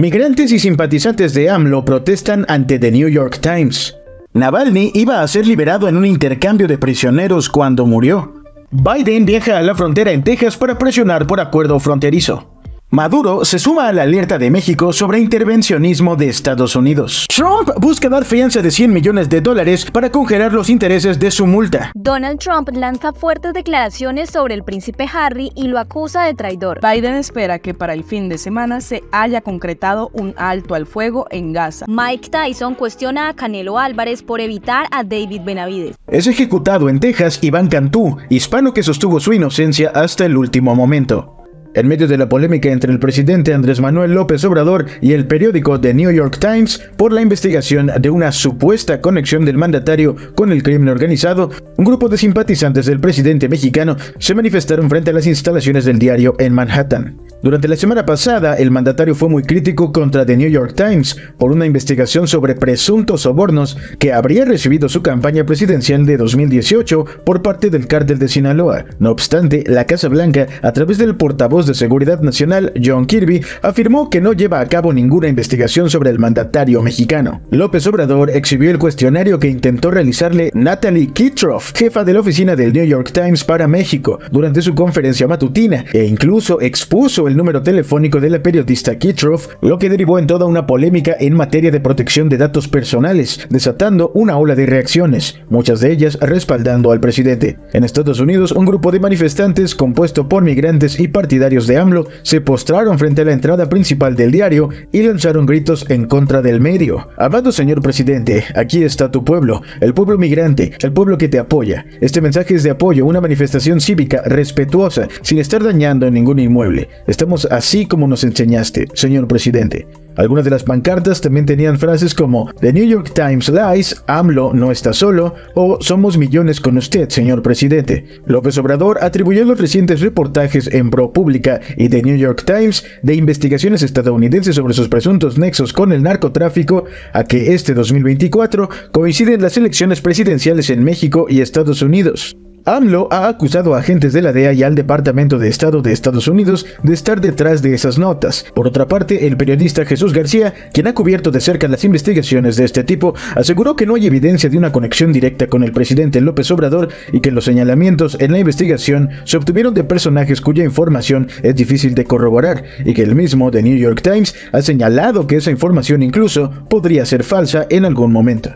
Migrantes y simpatizantes de AMLO protestan ante The New York Times. Navalny iba a ser liberado en un intercambio de prisioneros cuando murió. Biden viaja a la frontera en Texas para presionar por acuerdo fronterizo. Maduro se suma a la alerta de México sobre intervencionismo de Estados Unidos. Trump busca dar fianza de $100 millones para congelar los intereses de su multa. Donald Trump lanza fuertes declaraciones sobre el príncipe Harry y lo acusa de traidor. Biden espera que para el fin de semana se haya concretado un alto al fuego en Gaza. Mike Tyson cuestiona a Canelo Álvarez por evitar a David Benavidez. Es ejecutado en Texas Iván Cantú, hispano que sostuvo su inocencia hasta el último momento. En medio de la polémica entre el presidente Andrés Manuel López Obrador y el periódico The New York Times por la investigación de una supuesta conexión del mandatario con el crimen organizado, un grupo de simpatizantes del presidente mexicano se manifestaron frente a las instalaciones del diario en Manhattan. Durante la semana pasada, el mandatario fue muy crítico contra The New York Times por una investigación sobre presuntos sobornos que habría recibido su campaña presidencial de 2018 por parte del cártel de Sinaloa. No obstante, la Casa Blanca, a través del portavoz de Seguridad Nacional, John Kirby, afirmó que no lleva a cabo ninguna investigación sobre el mandatario mexicano. López Obrador exhibió el cuestionario que intentó realizarle Natalie Kitroff, jefa de la oficina del New York Times para México, durante su conferencia matutina, e incluso expuso el número telefónico de la periodista Kitroff, lo que derivó en toda una polémica en materia de protección de datos personales, desatando una ola de reacciones, muchas de ellas respaldando al presidente. En Estados Unidos, un grupo de manifestantes compuesto por migrantes y partidarios de AMLO se postraron frente a la entrada principal del diario y lanzaron gritos en contra del medio. Amado señor presidente, aquí está tu pueblo, el pueblo migrante, el pueblo que te apoya. Este mensaje es de apoyo, una manifestación cívica respetuosa, sin estar dañando ningún inmueble. Estamos así como nos enseñaste, señor presidente. Algunas de las pancartas también tenían frases como The New York Times lies, AMLO no está solo, o somos millones con usted, señor presidente. López Obrador atribuyó los recientes reportajes en ProPublica y The New York Times de investigaciones estadounidenses sobre sus presuntos nexos con el narcotráfico a que este 2024 coinciden las elecciones presidenciales en México y Estados Unidos. AMLO ha acusado a agentes de la DEA y al Departamento de Estado de Estados Unidos de estar detrás de esas notas. Por otra parte, el periodista Jesús García, quien ha cubierto de cerca las investigaciones de este tipo, aseguró que no hay evidencia de una conexión directa con el presidente López Obrador y que los señalamientos en la investigación se obtuvieron de personajes cuya información es difícil de corroborar y que el mismo The New York Times ha señalado que esa información incluso podría ser falsa en algún momento.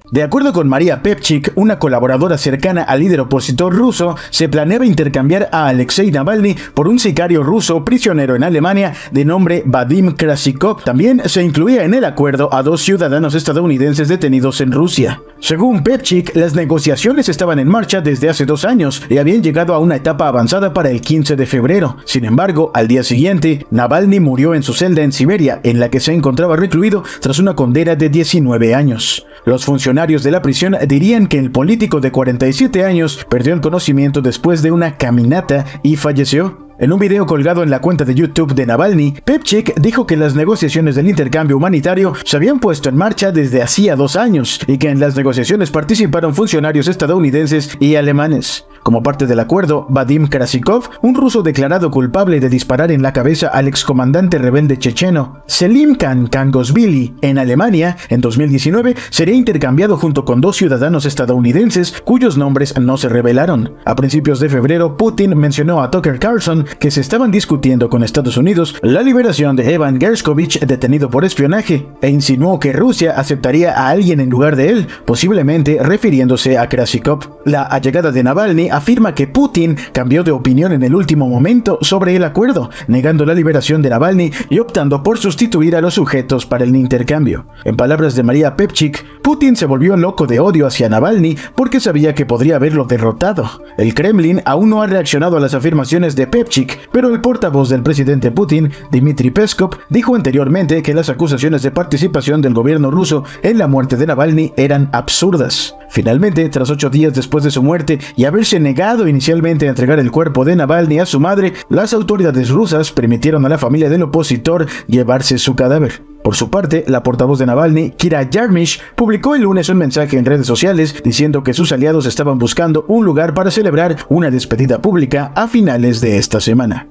De acuerdo con María Pevchik, una colaboradora cercana al líder opositor ruso, se planeaba intercambiar a Alexei Navalny por un sicario ruso prisionero en Alemania de nombre Vadim Krasikov. También se incluía en el acuerdo a 2 ciudadanos estadounidenses detenidos en Rusia. Según Pevchik, las negociaciones estaban en marcha desde hace 2 años y habían llegado a una etapa avanzada para el 15 de febrero. Sin embargo, al día siguiente, Navalny murió en su celda en Siberia, en la que se encontraba recluido tras una condena de 19 años. Los funcionarios de la prisión dirían que el político de 47 años perdió el conocimiento después de una caminata y falleció. En un video colgado en la cuenta de YouTube de Navalny, Pevchik dijo que las negociaciones del intercambio humanitario se habían puesto en marcha desde hacía 2 años y que en las negociaciones participaron funcionarios estadounidenses y alemanes. Como parte del acuerdo, Vadim Krasikov, un ruso declarado culpable de disparar en la cabeza al excomandante rebelde checheno Selim Kangosvili en Alemania en 2019, sería intercambiado junto con 2 ciudadanos estadounidenses cuyos nombres no se revelaron. A principios de febrero, Putin mencionó a Tucker Carlson que se estaban discutiendo con Estados Unidos la liberación de Evan Gershkovich, detenido por espionaje, e insinuó que Rusia aceptaría a alguien en lugar de él, posiblemente refiriéndose a Krasikov. La allegada de Navalny afirma que Putin cambió de opinión en el último momento sobre el acuerdo, negando la liberación de Navalny y optando por sustituir a los sujetos para el intercambio. En palabras de María Pevchik, Putin se volvió loco de odio hacia Navalny porque sabía que podría haberlo derrotado. El Kremlin aún no ha reaccionado a las afirmaciones de Pevchik, pero el portavoz del presidente Putin, Dmitry Peskov, dijo anteriormente que las acusaciones de participación del gobierno ruso en la muerte de Navalny eran absurdas. Finalmente, tras 8 días después de su muerte y haberse negado inicialmente a entregar el cuerpo de Navalny a su madre, las autoridades rusas permitieron a la familia del opositor llevarse su cadáver. Por su parte, la portavoz de Navalny, Kira Yarmish, publicó el lunes un mensaje en redes sociales diciendo que sus aliados estaban buscando un lugar para celebrar una despedida pública a finales de esta semana.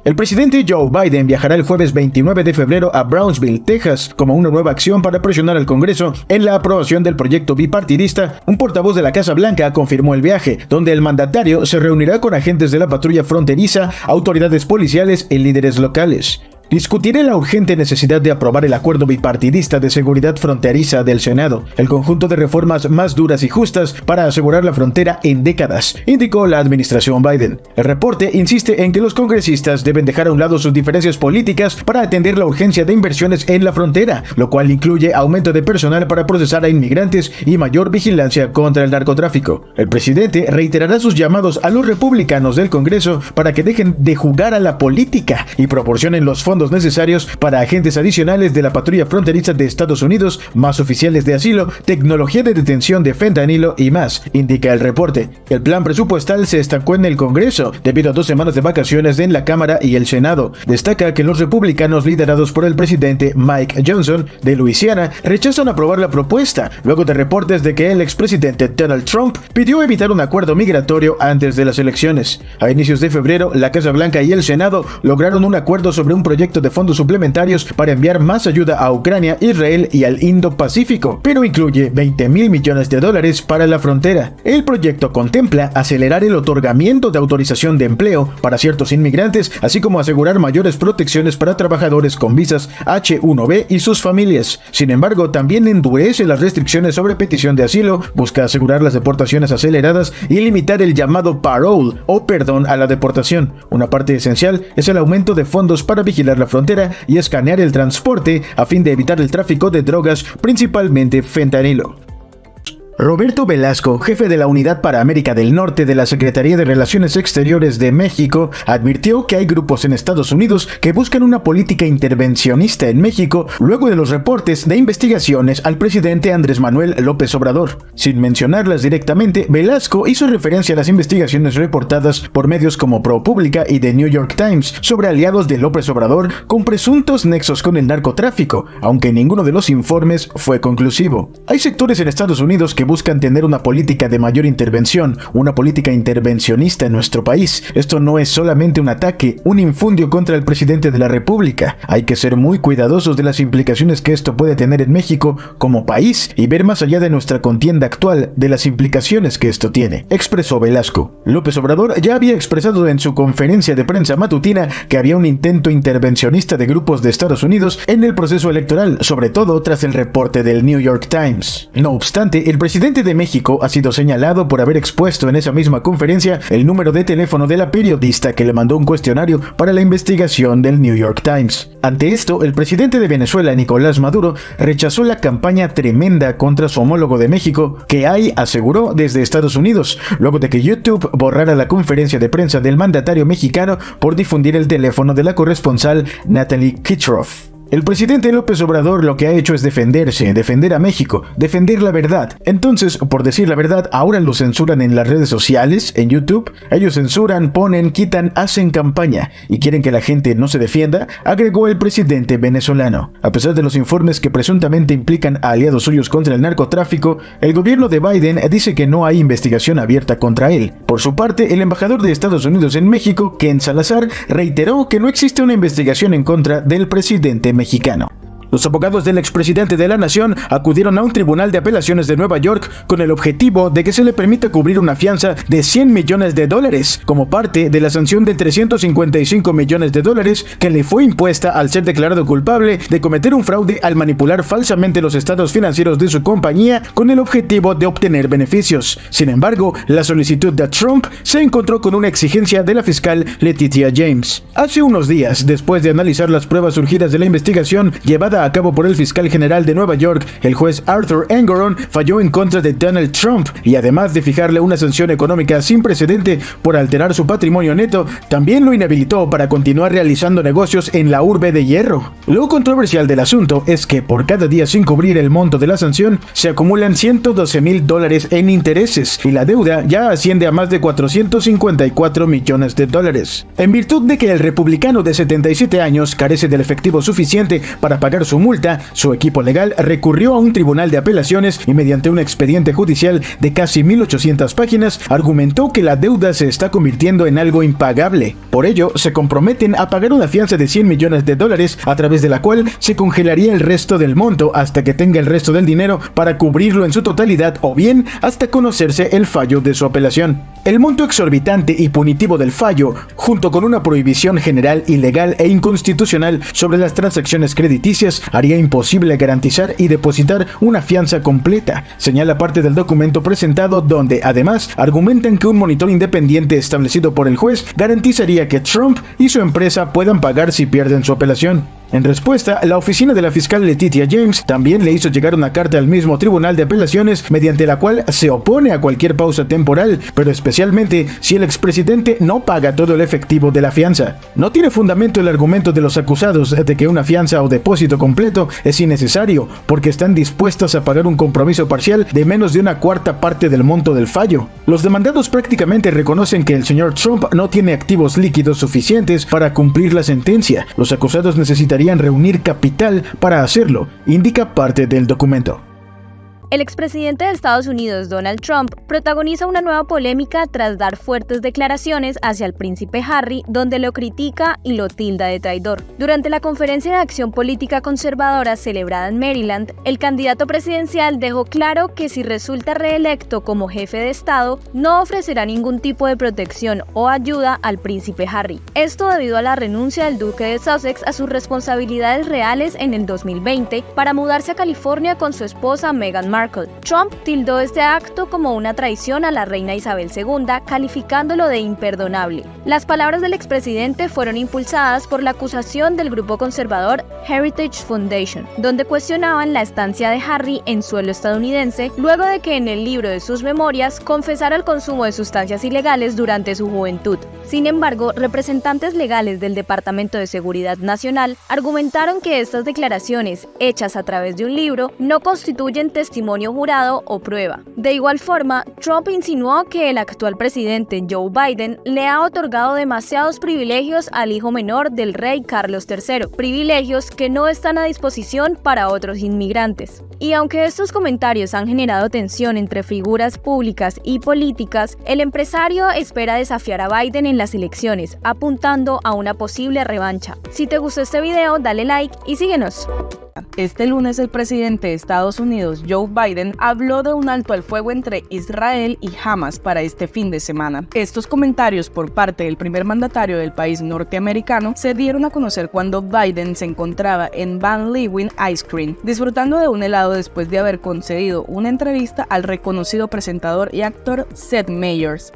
El presidente Joe Biden viajará el jueves 29 de febrero a Brownsville, Texas, como una nueva acción para presionar al Congreso en la aprobación del proyecto bipartidista. Un portavoz de la Casa Blanca confirmó el viaje, donde el mandatario se reunirá con agentes de la patrulla fronteriza, autoridades policiales y líderes locales. Discutiré la urgente necesidad de aprobar el acuerdo bipartidista de seguridad fronteriza del Senado, el conjunto de reformas más duras y justas para asegurar la frontera en décadas, indicó la administración Biden. El reporte insiste en que los congresistas deben dejar a un lado sus diferencias políticas para atender la urgencia de inversiones en la frontera, lo cual incluye aumento de personal para procesar a inmigrantes y mayor vigilancia contra el narcotráfico. El presidente reiterará sus llamados a los republicanos del Congreso para que dejen de jugar a la política y proporcionen los fondos necesarios para agentes adicionales de la patrulla fronteriza de Estados Unidos, más oficiales de asilo, tecnología de detención de fentanilo y más, indica el reporte. El plan presupuestal se estancó en el Congreso debido a 2 semanas de vacaciones en la Cámara y el Senado. Destaca que los republicanos liderados por el presidente Mike Johnson de Luisiana rechazan aprobar la propuesta, luego de reportes de que el expresidente Donald Trump pidió evitar un acuerdo migratorio antes de las elecciones. A inicios de febrero, la Casa Blanca y el Senado lograron un acuerdo sobre un proyecto de fondos suplementarios para enviar más ayuda a Ucrania, Israel y al Indo-Pacífico, pero incluye $20,000 millones para la frontera. El proyecto contempla acelerar el otorgamiento de autorización de empleo para ciertos inmigrantes, así como asegurar mayores protecciones para trabajadores con visas H-1B y sus familias. Sin embargo, también endurece las restricciones sobre petición de asilo, busca asegurar las deportaciones aceleradas y limitar el llamado parole o perdón a la deportación. Una parte esencial es el aumento de fondos para vigilar la frontera y escanear el transporte a fin de evitar el tráfico de drogas, principalmente fentanilo. Roberto Velasco, jefe de la Unidad para América del Norte de la Secretaría de Relaciones Exteriores de México, advirtió que hay grupos en Estados Unidos que buscan una política intervencionista en México luego de los reportes de investigaciones al presidente Andrés Manuel López Obrador. Sin mencionarlas directamente, Velasco hizo referencia a las investigaciones reportadas por medios como ProPublica y The New York Times sobre aliados de López Obrador con presuntos nexos con el narcotráfico, aunque ninguno de los informes fue conclusivo. Hay sectores en Estados Unidos que buscan tener una política de mayor intervención, una política intervencionista en nuestro país. Esto no es solamente un ataque, un infundio contra el presidente de la República. Hay que ser muy cuidadosos de las implicaciones que esto puede tener en México como país y ver más allá de nuestra contienda actual de las implicaciones que esto tiene, expresó Velasco. López Obrador ya había expresado en su conferencia de prensa matutina que había un intento intervencionista de grupos de Estados Unidos en el proceso electoral, sobre todo tras el reporte del New York Times. No obstante, el presidente de México ha sido señalado por haber expuesto en esa misma conferencia el número de teléfono de la periodista que le mandó un cuestionario para la investigación del New York Times. Ante esto, el presidente de Venezuela, Nicolás Maduro, rechazó la campaña tremenda contra su homólogo de México que hay, aseguró, desde Estados Unidos, luego de que YouTube borrara la conferencia de prensa del mandatario mexicano por difundir el teléfono de la corresponsal Natalie Kitroff. El presidente López Obrador lo que ha hecho es defenderse, defender a México, defender la verdad. Entonces, por decir la verdad, ahora lo censuran en las redes sociales, en YouTube. Ellos censuran, ponen, quitan, hacen campaña y quieren que la gente no se defienda, agregó el presidente venezolano. A pesar de los informes que presuntamente implican a aliados suyos contra el narcotráfico, el gobierno de Biden dice que no hay investigación abierta contra él. Por su parte, el embajador de Estados Unidos en México, Ken Salazar, reiteró que no existe una investigación en contra del presidente mexicano. Los abogados del expresidente de la nación acudieron a un tribunal de apelaciones de Nueva York con el objetivo de que se le permita cubrir una fianza de $100 millones como parte de la sanción de $355 millones que le fue impuesta al ser declarado culpable de cometer un fraude al manipular falsamente los estados financieros de su compañía con el objetivo de obtener beneficios. Sin embargo, la solicitud de Trump se encontró con una exigencia de la fiscal Letitia James. Hace unos días, después de analizar las pruebas surgidas de la investigación llevada a cabo por el fiscal general de Nueva York, el juez Arthur Engoron falló en contra de Donald Trump y además de fijarle una sanción económica sin precedente por alterar su patrimonio neto, también lo inhabilitó para continuar realizando negocios en la urbe de Hierro. Lo controversial del asunto es que por cada día sin cubrir el monto de la sanción se acumulan $112,000 en intereses y la deuda ya asciende a más de $454 millones. En virtud de que el republicano de 77 años carece del efectivo suficiente para pagar su multa, su equipo legal recurrió a un tribunal de apelaciones y mediante un expediente judicial de casi 1.800 páginas argumentó que la deuda se está convirtiendo en algo impagable. Por ello, se comprometen a pagar una fianza de $100 millones a través de la cual se congelaría el resto del monto hasta que tenga el resto del dinero para cubrirlo en su totalidad o bien hasta conocerse el fallo de su apelación. El monto exorbitante y punitivo del fallo, junto con una prohibición general, ilegal e inconstitucional sobre las transacciones crediticias, haría imposible garantizar y depositar una fianza completa, señala parte del documento presentado, donde además argumentan que un monitor independiente establecido por el juez garantizaría que Trump y su empresa puedan pagar si pierden su apelación. En respuesta, la oficina de la fiscal Letitia James también le hizo llegar una carta al mismo tribunal de apelaciones mediante la cual se opone a cualquier pausa temporal, pero especialmente si el expresidente no paga todo el efectivo de la fianza. No tiene fundamento el argumento de los acusados de que una fianza o depósito completo es innecesario, porque están dispuestos a pagar un compromiso parcial de menos de una cuarta parte del monto del fallo. Los demandados prácticamente reconocen que el señor Trump no tiene activos líquidos suficientes para cumplir la sentencia. Los acusados necesitarían reunir capital para hacerlo, indica parte del documento. El expresidente de Estados Unidos, Donald Trump, protagoniza una nueva polémica tras dar fuertes declaraciones hacia el príncipe Harry, donde lo critica y lo tilda de traidor. Durante la conferencia de acción política conservadora celebrada en Maryland, el candidato presidencial dejó claro que si resulta reelecto como jefe de Estado, no ofrecerá ningún tipo de protección o ayuda al príncipe Harry. Esto debido a la renuncia del duque de Sussex a sus responsabilidades reales en el 2020 para mudarse a California con su esposa Meghan Markle. Trump tildó este acto como una traición a la reina Isabel II, calificándolo de imperdonable. Las palabras del expresidente fueron impulsadas por la acusación del grupo conservador Heritage Foundation, donde cuestionaban la estancia de Harry en suelo estadounidense luego de que en el libro de sus memorias confesara el consumo de sustancias ilegales durante su juventud. Sin embargo, representantes legales del Departamento de Seguridad Nacional argumentaron que estas declaraciones, hechas a través de un libro, no constituyen testimonio jurado o prueba. De igual forma, Trump insinuó que el actual presidente Joe Biden le ha otorgado demasiados privilegios al hijo menor del rey Carlos III, privilegios que no están a disposición para otros inmigrantes. Y aunque estos comentarios han generado tensión entre figuras públicas y políticas, el empresario espera desafiar a Biden en las elecciones, apuntando a una posible revancha. Si te gustó este video, dale like y síguenos. Este lunes el presidente de Estados Unidos, Joe Biden, habló de un alto al fuego entre Israel y Hamas para este fin de semana. Estos comentarios por parte del primer mandatario del país norteamericano se dieron a conocer cuando Biden se encontraba en Van Leeuwen Ice Cream, disfrutando de un helado después de haber concedido una entrevista al reconocido presentador y actor Seth Meyers.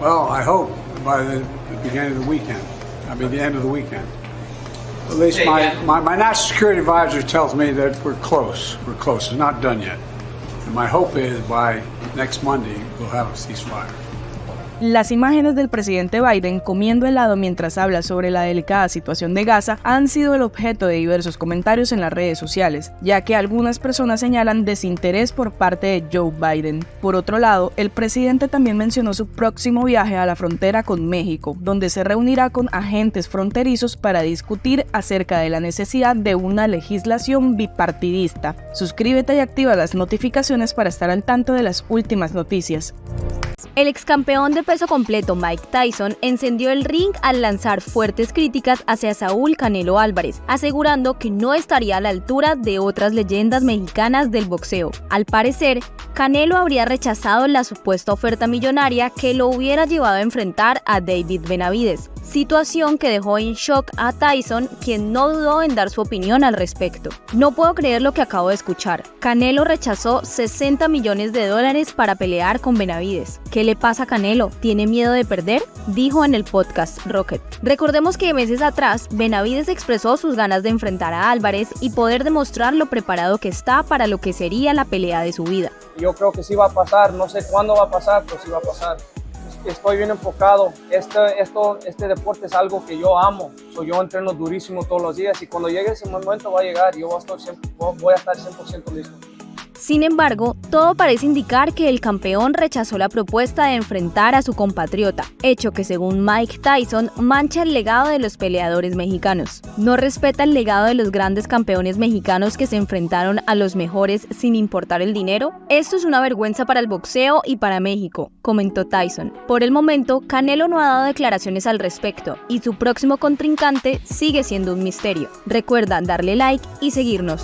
Well, I hope by the beginning of the weekend. I mean, the end of the weekend. At least my national security advisor tells me that we're close. We're close. It's not done yet. And my hope is by next Monday we'll have a ceasefire. Las imágenes del presidente Biden comiendo helado mientras habla sobre la delicada situación de Gaza han sido el objeto de diversos comentarios en las redes sociales, ya que algunas personas señalan desinterés por parte de Joe Biden. Por otro lado, el presidente también mencionó su próximo viaje a la frontera con México, donde se reunirá con agentes fronterizos para discutir acerca de la necesidad de una legislación bipartidista. Suscríbete y activa las notificaciones para estar al tanto de las últimas noticias. El ex campeón de peso completo Mike Tyson encendió el ring al lanzar fuertes críticas hacia Saúl Canelo Álvarez, asegurando que no estaría a la altura de otras leyendas mexicanas del boxeo. Al parecer, Canelo habría rechazado la supuesta oferta millonaria que lo hubiera llevado a enfrentar a David Benavidez, situación que dejó en shock a Tyson, quien no dudó en dar su opinión al respecto. No puedo creer lo que acabo de escuchar. Canelo rechazó $60 millones para pelear con Benavidez. ¿Qué le pasa a Canelo? ¿Tiene miedo de perder?, dijo en el podcast Rocket. Recordemos que meses atrás, Benavidez expresó sus ganas de enfrentar a Álvarez y poder demostrar lo preparado que está para lo que sería la pelea de su vida. Yo creo que sí va a pasar, no sé cuándo va a pasar, pero sí va a pasar. Estoy bien enfocado. Este deporte es algo que yo amo. Yo entreno durísimo todos los días y cuando llegue ese momento va a llegar. Yo voy a estar 100% listo. Sin embargo, todo parece indicar que el campeón rechazó la propuesta de enfrentar a su compatriota, hecho que según Mike Tyson mancha el legado de los peleadores mexicanos. No respeta el legado de los grandes campeones mexicanos que se enfrentaron a los mejores sin importar el dinero. Esto es una vergüenza para el boxeo y para México, comentó Tyson. Por el momento, Canelo no ha dado declaraciones al respecto y su próximo contrincante sigue siendo un misterio. Recuerda darle like y seguirnos.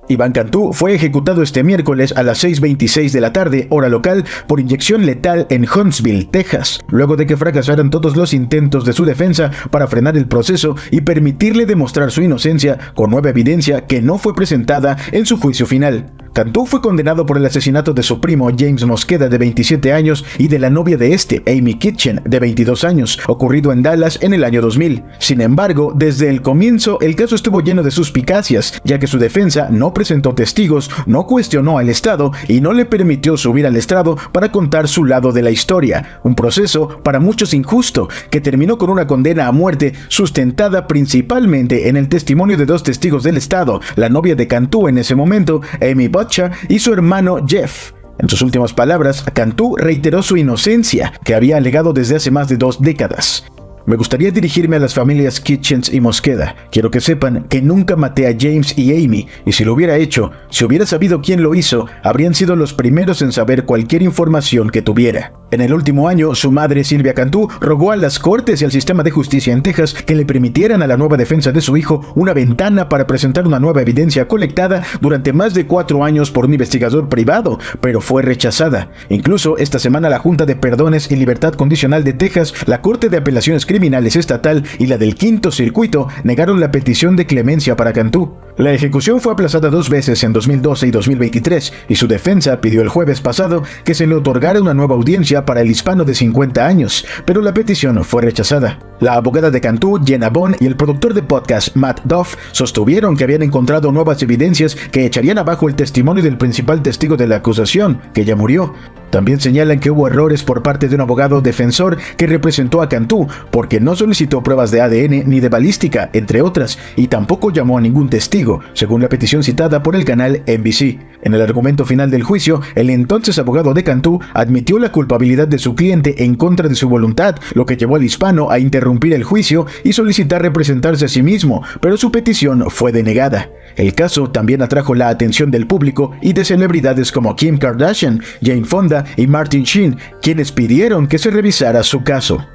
Iván Cantú fue ejecutado este miércoles a las 6:26 de la tarde, hora local, por inyección letal en Huntsville, Texas, luego de que fracasaran todos los intentos de su defensa para frenar el proceso y permitirle demostrar su inocencia con nueva evidencia que no fue presentada en su juicio final. Cantú fue condenado por el asesinato de su primo James Mosqueda, de 27 años, y de la novia de este, Amy Kitchen, de 22 años, ocurrido en Dallas en el año 2000. Sin embargo, desde el comienzo, el caso estuvo lleno de suspicacias, ya que su defensa no presentó testigos, no cuestionó al Estado y no le permitió subir al estrado para contar su lado de la historia. Un proceso para muchos injusto, que terminó con una condena a muerte sustentada principalmente en el testimonio de dos testigos del Estado, la novia de Cantú en ese momento, Amy Butcher, y su hermano Jeff. En sus últimas palabras, Cantú reiteró su inocencia, que había alegado desde hace más de 2 décadas. Me gustaría dirigirme a las familias Kitchens y Mosqueda. Quiero que sepan que nunca maté a James y Amy, y si lo hubiera hecho, si hubiera sabido quién lo hizo, habrían sido los primeros en saber cualquier información que tuviera. En el último año, su madre, Sylvia Cantú, rogó a las cortes y al sistema de justicia en Texas que le permitieran a la nueva defensa de su hijo una ventana para presentar una nueva evidencia colectada durante más de 4 años por un investigador privado, pero fue rechazada. Incluso esta semana la Junta de Perdones y Libertad Condicional de Texas, la Corte de Apelaciones Criminales Estatal y la del Quinto Circuito negaron la petición de clemencia para Cantú. La ejecución fue aplazada 2 veces en 2012 y 2023, y su defensa pidió el jueves pasado que se le otorgara una nueva audiencia para el hispano de 50 años, pero la petición fue rechazada. La abogada de Cantú, Jenna Bond, y el productor de podcast, Matt Duff, sostuvieron que habían encontrado nuevas evidencias que echarían abajo el testimonio del principal testigo de la acusación, que ya murió. También señalan que hubo errores por parte de un abogado defensor que representó a Cantú, porque no solicitó pruebas de ADN ni de balística, entre otras, y tampoco llamó a ningún testigo, según la petición citada por el canal NBC. En el argumento final del juicio, el entonces abogado de Cantú admitió la culpabilidad de su cliente en contra de su voluntad, lo que llevó al hispano a interrumpir el juicio y solicitar representarse a sí mismo, pero su petición fue denegada. El caso también atrajo la atención del público y de celebridades como Kim Kardashian, Jane Fonda y Martin Sheen, quienes pidieron que se revisara su caso.